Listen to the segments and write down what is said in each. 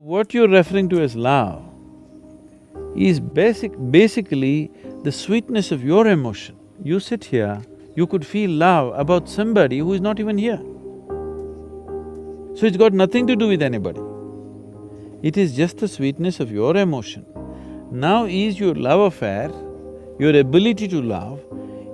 What you're referring to as love is basically the sweetness of your emotion. You sit here, you could feel love about somebody who is not even here. So it's got nothing to do with anybody. It is just the sweetness of your emotion. Now is your love affair, your ability to love,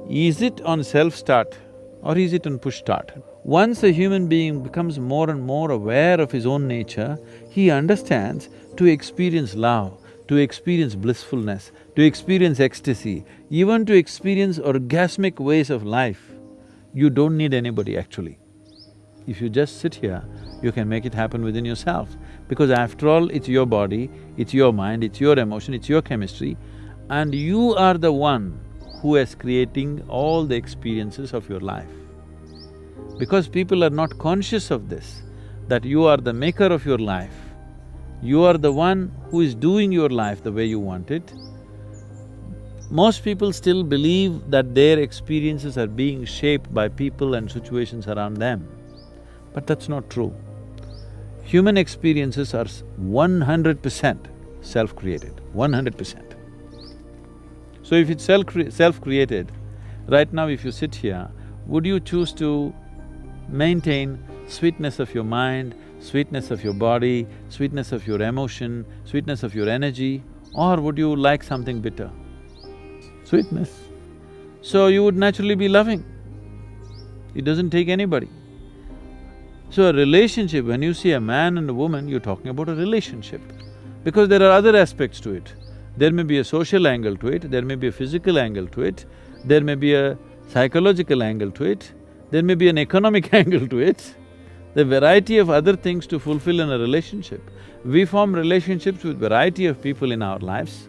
is it on self-start or is it on push-start? Once a human being becomes more and more aware of his own nature, he understands to experience love, to experience blissfulness, to experience ecstasy, even to experience orgasmic ways of life, you don't need anybody actually. If you just sit here, you can make it happen within yourself. Because after all, it's your body, it's your mind, it's your emotion, it's your chemistry, and you are the one who is creating all the experiences of your life. Because people are not conscious of this, that you are the maker of your life, you are the one who is doing your life the way you want it, most people still believe that their experiences are being shaped by people and situations around them. But that's not true. Human experiences are 100% self-created, 100%. So if it's self-created, right now if you sit here, would you choose to maintain sweetness of your mind, sweetness of your body, sweetness of your emotion, sweetness of your energy, or would you like something bitter? Sweetness. So you would naturally be loving. It doesn't take anybody. So a relationship, when you see a man and a woman, you're talking about a relationship. Because there are other aspects to it. There may be a social angle to it, there may be a physical angle to it, there may be a psychological angle to it, there may be an economic angle to it, the variety of other things to fulfill in a relationship. We form relationships with variety of people in our lives.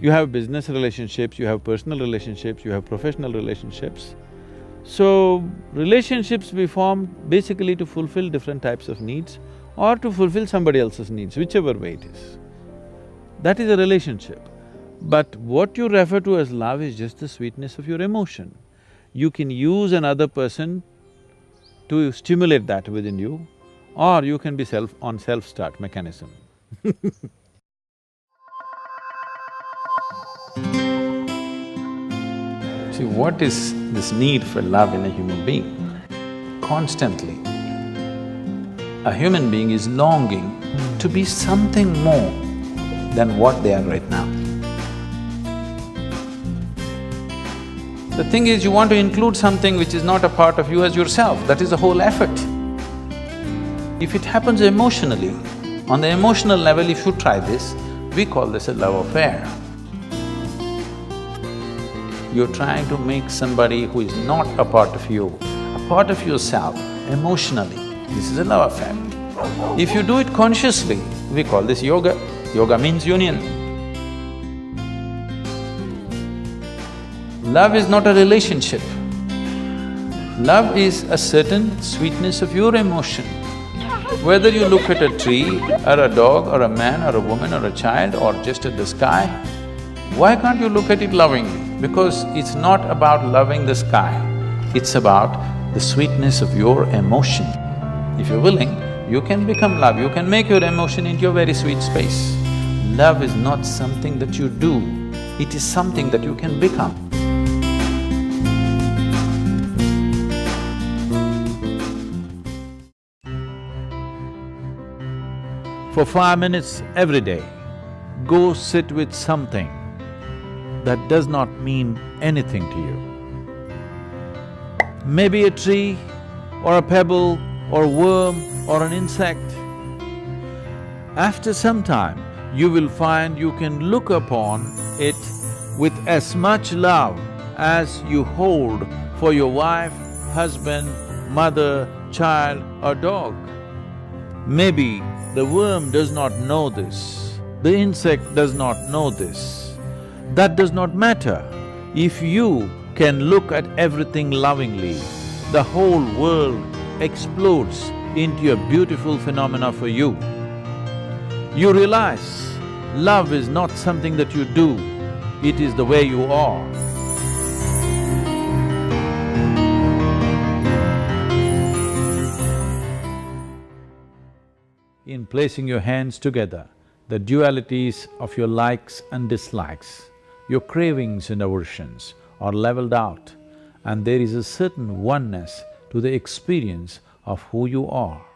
You have business relationships, you have personal relationships, you have professional relationships. So, relationships we form basically to fulfill different types of needs or to fulfill somebody else's needs, whichever way it is. That is a relationship. But what you refer to as love is just the sweetness of your emotion. You can use another person to stimulate that within you, or you can be on self-start mechanism. See, what is this need for love in a human being? Constantly, a human being is longing to be something more than what they are right now. The thing is, you want to include something which is not a part of you as yourself, that is the whole effort. If it happens emotionally, on the emotional level, if you try this, we call this a love affair. You're trying to make somebody who is not a part of you, a part of yourself, emotionally. This is a love affair. If you do it consciously, we call this yoga. Yoga means union. Love is not a relationship. Love is a certain sweetness of your emotion. Whether you look at a tree, or a dog, or a man, or a woman, or a child, or just at the sky, why can't you look at it lovingly? Because it's not about loving the sky, it's about the sweetness of your emotion. If you're willing, you can become love, you can make your emotion into a very sweet space. Love is not something that you do, it is something that you can become. For 5 minutes every day, go sit with something that does not mean anything to you. Maybe a tree, or a pebble, or a worm, or an insect. After some time, you will find you can look upon it with as much love as you hold for your wife, husband, mother, child, or dog. Maybe the worm does not know this, the insect does not know this. That does not matter. If you can look at everything lovingly, the whole world explodes into a beautiful phenomena for you. You realize love is not something that you do, it is the way you are. in placing your hands together, the dualities of your likes and dislikes, your cravings and aversions are leveled out, and there is a certain oneness to the experience of who you are.